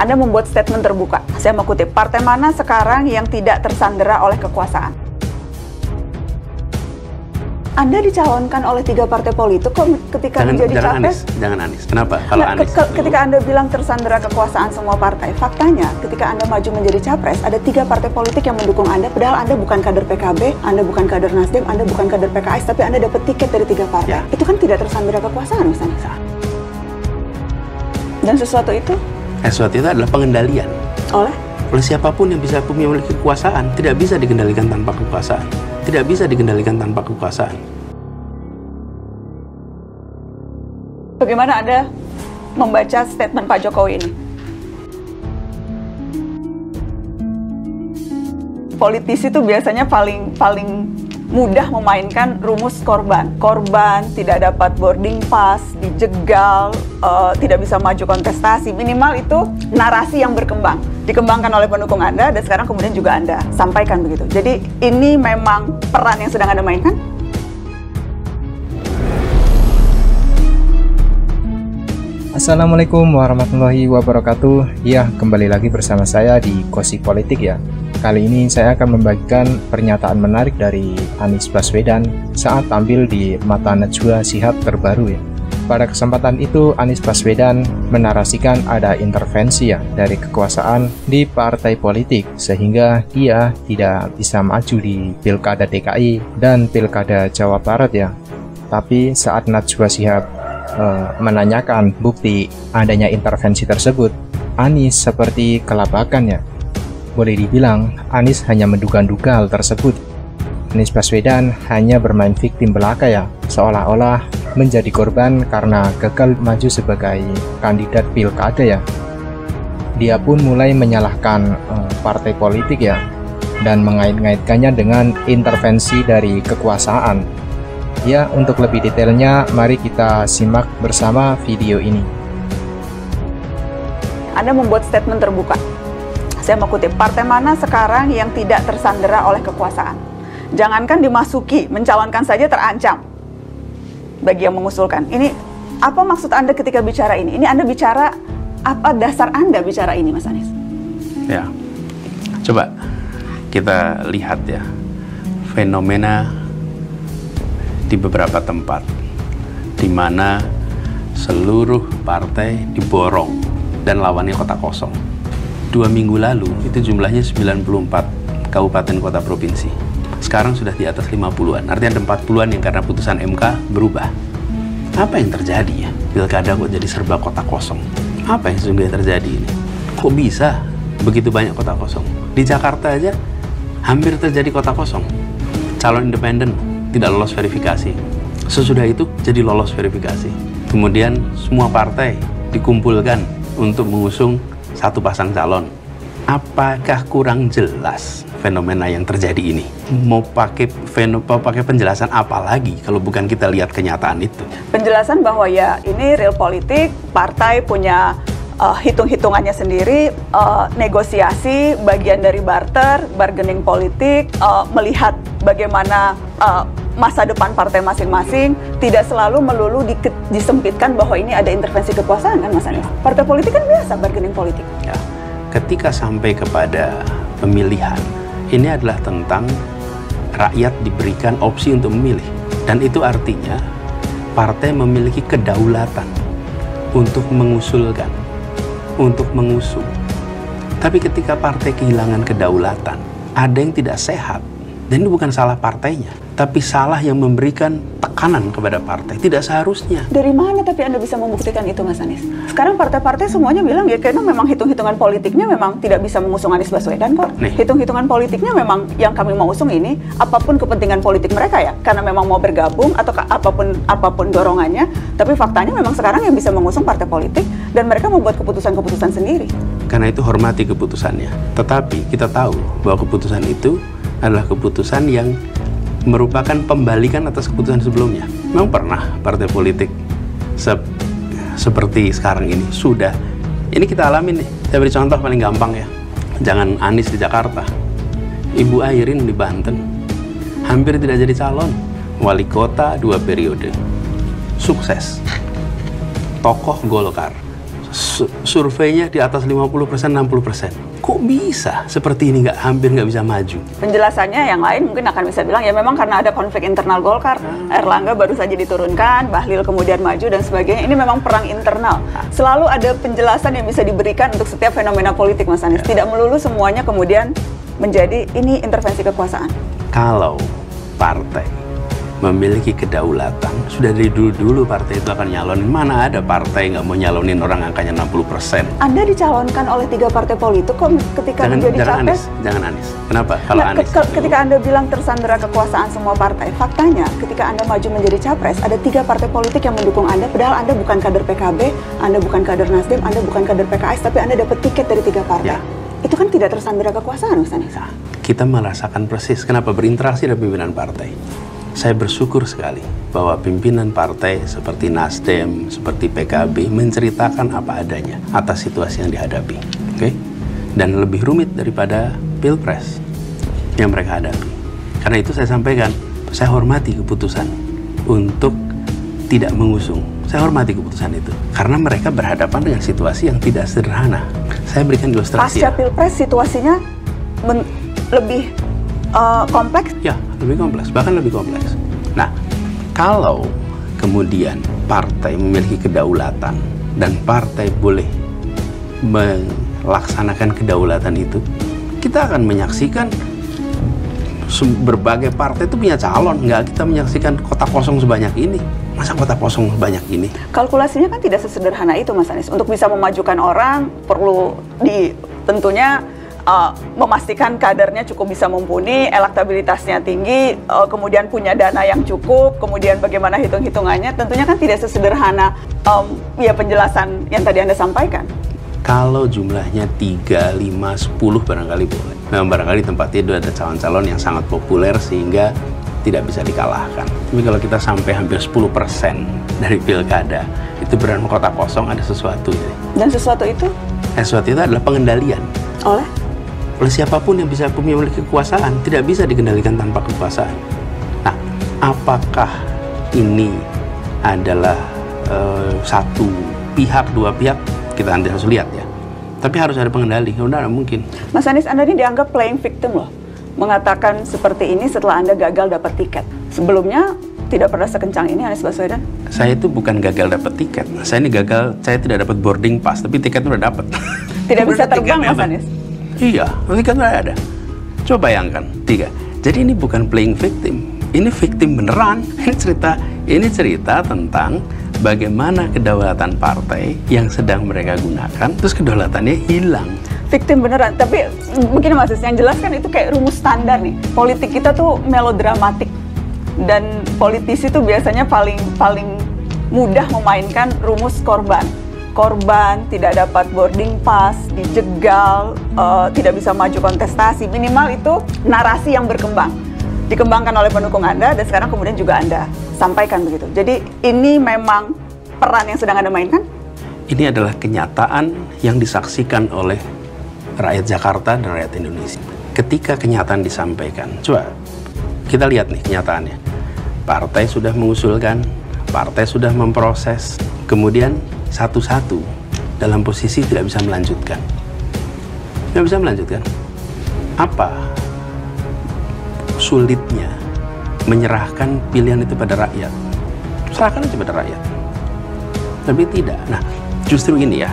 Anda membuat statement terbuka. Saya mau kutip, partai mana sekarang yang tidak tersandera oleh kekuasaan? Anda dicalonkan oleh 3 partai politik kok ketika menjadi capres? Jangan Anies. Kenapa? Kalau Anies ketika Anda bilang tersandera kekuasaan semua partai, faktanya ketika Anda maju menjadi capres, ada 3 partai politik yang mendukung Anda, padahal Anda bukan kader PKB, Anda bukan kader Nasdem, Anda bukan kader PKS, tapi Anda dapat tiket dari 3 partai. Ya. Itu kan tidak tersandera kekuasaan, Mas Anies. Dan sesuatu itu? Sesuatu itu adalah pengendalian. Oleh siapapun yang bisa memiliki kekuasaan, tidak bisa dikendalikan tanpa kekuasaan. Tidak bisa dikendalikan tanpa kekuasaan. Bagaimana Anda membaca statement Pak Jokowi ini? Politisi itu biasanya paling mudah memainkan rumus korban. Korban tidak dapat boarding pass, dijegal, tidak bisa maju kontestasi. Minimal itu narasi yang berkembang. Dikembangkan oleh pendukung Anda, dan sekarang kemudian juga Anda sampaikan begitu. Jadi ini memang peran yang sedang Anda mainkan? Assalamualaikum warahmatullahi wabarakatuh. Ya, kembali lagi bersama saya di Gosip Politik ya. Kali ini saya akan membagikan pernyataan menarik dari Anies Baswedan saat tampil di Mata Najwa Shihab terbaru ya. Pada kesempatan itu Anies Baswedan menarasikan ada intervensi ya dari kekuasaan di partai politik sehingga dia tidak bisa maju di Pilkada DKI dan Pilkada Jawa Barat ya. Tapi saat Najwa Shihab menanyakan bukti adanya intervensi tersebut, Anies seperti kelabakan ya. Boleh dibilang Anies hanya menduga-duga hal tersebut. Anies Baswedan hanya bermain victim belaka ya, seolah-olah menjadi korban karena gagal maju sebagai kandidat pilkada ya. Dia pun mulai menyalahkan partai politik ya, dan mengait-ngaitkannya dengan intervensi dari kekuasaan. Ya, untuk lebih detailnya mari kita simak bersama video ini. Anda membuat statement terbuka. Saya mau kutip, partai mana sekarang yang tidak tersandera oleh kekuasaan? Jangankan dimasuki, mencalonkan saja terancam bagi yang mengusulkan. Ini apa maksud Anda ketika bicara ini? Ini Anda bicara, apa dasar Anda bicara ini, Mas Anies? Ya, coba kita lihat ya fenomena di beberapa tempat di mana seluruh partai diborong dan lawannya kota kosong. 2 minggu lalu itu jumlahnya 94 kabupaten kota provinsi. Sekarang sudah di atas 50-an. Artinya ada 40-an yang karena putusan MK berubah. Apa yang terjadi ya? Pilkada kok jadi serba kota kosong. Apa yang sesungguhnya terjadi ini? Kok bisa begitu banyak kota kosong? Di Jakarta aja hampir terjadi kota kosong. Calon independen tidak lolos verifikasi. Sesudah itu jadi lolos verifikasi. Kemudian semua partai dikumpulkan untuk mengusung satu pasang calon. Apakah kurang jelas fenomena yang terjadi ini? Mau pakai penjelasan apa lagi kalau bukan kita lihat kenyataan itu? Penjelasan bahwa ya ini real politik, partai punya hitung-hitungannya sendiri, negosiasi, bagian dari bargaining politik, melihat bagaimana masa depan partai masing-masing, tidak selalu melulu disempitkan bahwa ini ada intervensi kekuasaan kan, Mas Anies? Partai politik kan biasa bargaining politik. Ya, ketika sampai kepada pemilihan, ini adalah tentang rakyat diberikan opsi untuk memilih. Dan itu artinya partai memiliki kedaulatan untuk mengusulkan, untuk mengusung. Tapi ketika partai kehilangan kedaulatan, ada yang tidak sehat. Dan ini bukan salah partainya, tapi salah yang memberikan tekanan kepada partai. Tidak seharusnya. Dari mana tapi Anda bisa membuktikan itu, Mas Anies? Sekarang partai-partai semuanya bilang ya karena memang hitung-hitungan politiknya memang tidak bisa mengusung Anies Baswedan kok. Hitung-hitungan politiknya memang yang kami mau usung ini, apapun kepentingan politik mereka ya, karena memang mau bergabung atau apapun dorongannya, tapi faktanya memang sekarang yang bisa mengusung partai politik dan mereka membuat keputusan-keputusan sendiri. Karena itu hormati keputusannya. Tetapi kita tahu bahwa keputusan itu adalah keputusan yang merupakan pembalikan atas keputusan sebelumnya. Memang pernah partai politik seperti sekarang ini sudah. Ini kita alamin nih. Saya beri contoh paling gampang ya. Jangan Anies di Jakarta, Ibu Airin di Banten, hampir tidak jadi calon. Wali kota 2 periode, sukses. Tokoh Golkar, surveinya di atas 50%, 60%. Kok bisa seperti ini hampir nggak bisa maju? Penjelasannya yang lain mungkin akan bisa bilang ya memang karena ada konflik internal Golkar. Erlangga baru saja diturunkan, Bahlil kemudian maju dan sebagainya. Ini memang perang internal. Selalu ada penjelasan yang bisa diberikan untuk setiap fenomena politik, Mas Anies. Tidak melulu semuanya kemudian menjadi ini intervensi kekuasaan. Kalau partai memiliki kedaulatan, sudah dari dulu partai itu akan nyalonin. Mana ada partai nggak mau nyalonin orang angkanya 60%? Anda dicalonkan oleh 3 partai politik kok ketika menjadi capres? Jangan Anies. Kenapa? Kalau Anies. Ketika Anda bilang tersandera kekuasaan semua partai, faktanya ketika Anda maju menjadi capres, ada 3 partai politik yang mendukung Anda, padahal Anda bukan kader PKB, Anda bukan kader Nasdem, Anda bukan kader PKS, tapi Anda dapat tiket dari 3 partai. Ya. Itu kan tidak tersandera kekuasaan, Mas Anies. Kita merasakan persis kenapa berinteraksi dengan pimpinan partai. Saya bersyukur sekali bahwa pimpinan partai seperti Nasdem, seperti PKB menceritakan apa adanya atas situasi yang dihadapi, oke? Dan lebih rumit daripada Pilpres yang mereka hadapi. Karena itu saya sampaikan, saya hormati keputusan untuk tidak mengusung. Saya hormati keputusan itu karena mereka berhadapan dengan situasi yang tidak sederhana. Saya berikan ilustrasi. Pasca Pilpres situasinya lebih kompleks? Ya, lebih kompleks, bahkan lebih kompleks. Nah, kalau kemudian partai memiliki kedaulatan dan partai boleh melaksanakan kedaulatan itu, kita akan menyaksikan berbagai partai itu punya calon. Nggak kita menyaksikan kota kosong sebanyak ini. Masa kota kosong sebanyak ini? Kalkulasinya kan tidak sesederhana itu, Mas Anies. Untuk bisa memajukan orang, perlu tentunya memastikan kadernya cukup bisa mumpuni, elektabilitasnya tinggi, kemudian punya dana yang cukup, kemudian bagaimana hitung-hitungannya, tentunya kan tidak sesederhana ya penjelasan yang tadi Anda sampaikan. Kalau jumlahnya 3, 5, 10 barangkali boleh. Memang barangkali tempatnya itu ada calon-calon yang sangat populer sehingga tidak bisa dikalahkan. Tapi kalau kita sampai hampir 10% dari pilkada, itu berarti kota kosong ada sesuatu. Dan sesuatu itu? Sesuatu itu adalah pengendalian. Oleh siapapun yang bisa memiliki kekuasaan, tidak bisa dikendalikan tanpa kekuasaan. Nah, apakah ini adalah satu pihak, 2 pihak? Kita nanti harus lihat ya. Tapi harus ada pengendali, udah mungkin. Mas Anies, Anda ini dianggap playing victim loh. Mengatakan seperti ini setelah Anda gagal dapat tiket. Sebelumnya tidak pernah sekencang ini Anies Baswedan. Saya itu bukan gagal dapat tiket. Saya ini gagal, saya tidak dapat boarding pass, tapi tiketnya udah dapat. Tidak bisa terbang, Mas Anies. Iya, tiket udah ada. Coba bayangkan, 3. Jadi ini bukan playing victim. Ini victim beneran. Ini cerita tentang bagaimana kedaulatan partai yang sedang mereka gunakan, terus kedaulatannya hilang. Victim beneran, tapi begini Mas, yang jelas kan itu kayak rumus standar nih. Politik kita tuh melodramatik dan politisi tuh biasanya paling mudah memainkan rumus korban. Korban tidak dapat boarding pass, dijegal, tidak bisa maju kontestasi. Minimal itu narasi yang berkembang, dikembangkan oleh pendukung Anda dan sekarang kemudian juga Anda sampaikan begitu. Jadi ini memang peran yang sedang Anda mainkan? Ini adalah kenyataan yang disaksikan oleh rakyat Jakarta dan rakyat Indonesia. Ketika kenyataan disampaikan, coba kita lihat nih kenyataannya. Partai sudah mengusulkan, partai sudah memproses, kemudian satu-satu dalam posisi tidak bisa melanjutkan. Tidak bisa melanjutkan. Apa sulitnya menyerahkan pilihan itu pada rakyat? Serahkan aja pada rakyat. Tapi tidak. Nah, justru ini ya.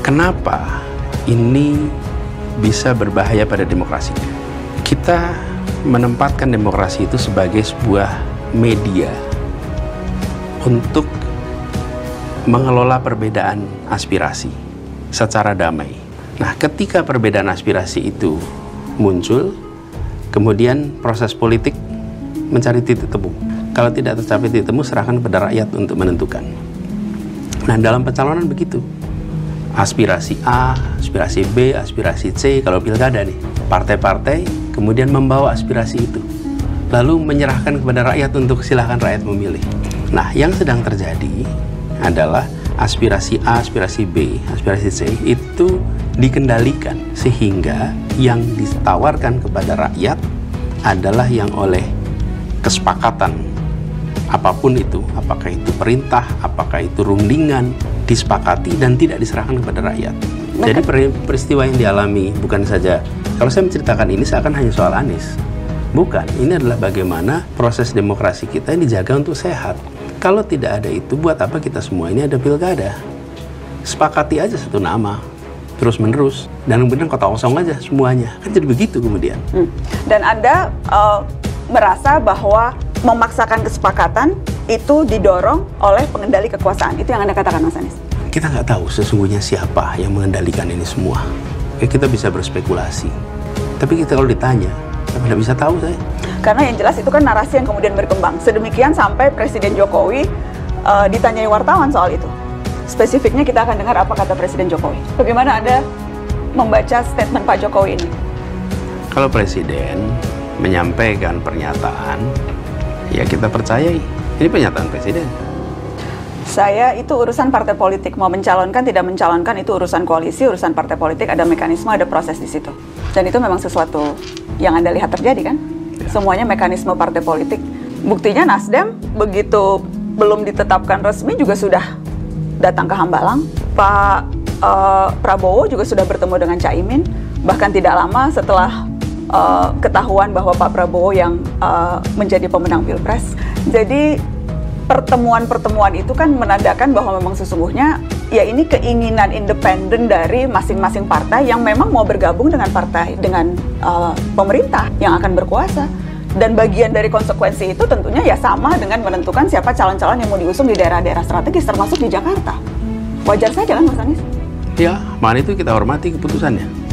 Kenapa ini bisa berbahaya pada demokrasi? Kita menempatkan demokrasi itu sebagai sebuah media untuk mengelola perbedaan aspirasi secara damai. Nah, ketika perbedaan aspirasi itu muncul, kemudian proses politik mencari titik temu. Kalau tidak tercapai titik temu, serahkan kepada rakyat untuk menentukan. Nah, dalam pencalonan begitu. Aspirasi A, aspirasi B, aspirasi C, kalau pilkada nih. Partai-partai kemudian membawa aspirasi itu. Lalu menyerahkan kepada rakyat untuk silahkan rakyat memilih. Nah, yang sedang terjadi adalah aspirasi A, aspirasi B, aspirasi C itu dikendalikan sehingga yang ditawarkan kepada rakyat adalah yang oleh kesepakatan apapun itu, apakah itu perintah, apakah itu rundingan, disepakati dan tidak diserahkan kepada rakyat. Jadi peristiwa yang dialami bukan saja, kalau saya menceritakan ini seakan hanya soal Anies. Bukan, ini adalah bagaimana proses demokrasi kita yang dijaga untuk sehat. Kalau tidak ada itu, buat apa kita semua ini ada pilkada? Sepakati aja satu nama, terus-menerus, dan kemudian kota kosong aja semuanya. Kan jadi begitu kemudian. Dan Anda merasa bahwa memaksakan kesepakatan itu didorong oleh pengendali kekuasaan. Itu yang Anda katakan, Mas Anies? Kita nggak tahu sesungguhnya siapa yang mengendalikan ini semua. Kita bisa berspekulasi. Tapi kita kalau ditanya, saya tidak bisa tahu saya. Karena yang jelas itu kan narasi yang kemudian berkembang. Sedemikian sampai Presiden Jokowi ditanyai wartawan soal itu. Spesifiknya kita akan dengar apa kata Presiden Jokowi. Bagaimana Anda membaca statement Pak Jokowi ini? Kalau Presiden menyampaikan pernyataan, ya kita percayai. Ini pernyataan Presiden. Saya itu urusan partai politik. Mau mencalonkan, tidak mencalonkan itu urusan koalisi, urusan partai politik, ada mekanisme, ada proses di situ. Dan itu memang sesuatu yang Anda lihat terjadi kan? Ya. Semuanya mekanisme partai politik. Buktinya Nasdem begitu belum ditetapkan resmi juga sudah datang ke Hambalang. Pak Prabowo juga sudah bertemu dengan Caimin. Bahkan tidak lama setelah ketahuan bahwa Pak Prabowo yang menjadi pemenang Pilpres. Jadi pertemuan-pertemuan itu kan menandakan bahwa memang sesungguhnya ya ini keinginan independen dari masing-masing partai yang memang mau bergabung dengan partai, dengan pemerintah yang akan berkuasa. Dan bagian dari konsekuensi itu tentunya ya sama dengan menentukan siapa calon-calon yang mau diusung di daerah-daerah strategis termasuk di Jakarta. Wajar saja kan Mas Anies? Ya, makanya itu kita hormati keputusannya.